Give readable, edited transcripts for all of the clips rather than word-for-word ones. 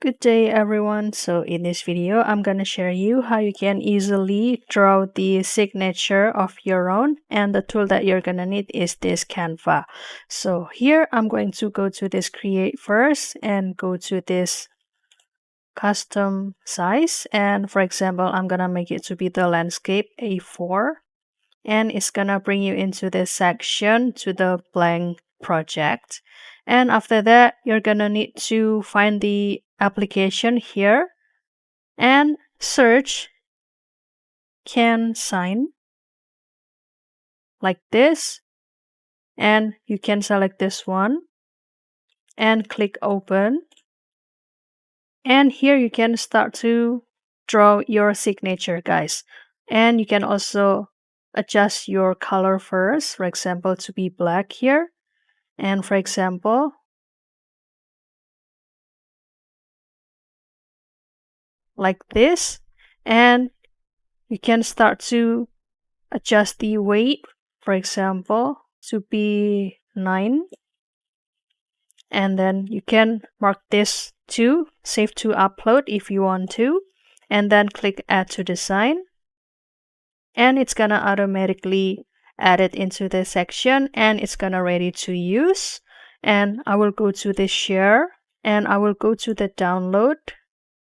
Good day everyone. So in this video, I'm going to share you how you can easily draw the signature of your own, and the tool that you're going to need is this Canva. So here I'm going to go to this create first and go to this custom size, and for example, I'm going to make it to be the landscape A4, and it's going to bring you into this section to the blank project. And after that, you're going to need to find the application here and search can sign like this. And you can select this one and click open. And here you can start to draw your signature, guys. And you can also adjust your color first, for example, to be black here. And for example, like this. And you can start to adjust the weight, for example, to be 9. And then you can mark this to save to upload if you want to. And then click add to design. And it's gonna automatically add it into the section, and it's gonna ready to use. And I will go to the share, and I will go to the download,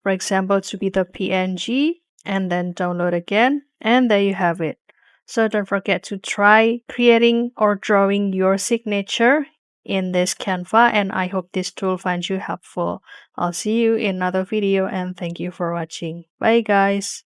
for example, to be the PNG, and then download again, and there you have it. So don't forget to try creating or drawing your signature in this Canva, and I hope this tool finds you helpful. I'll see you in another video, and thank you for watching. Bye guys.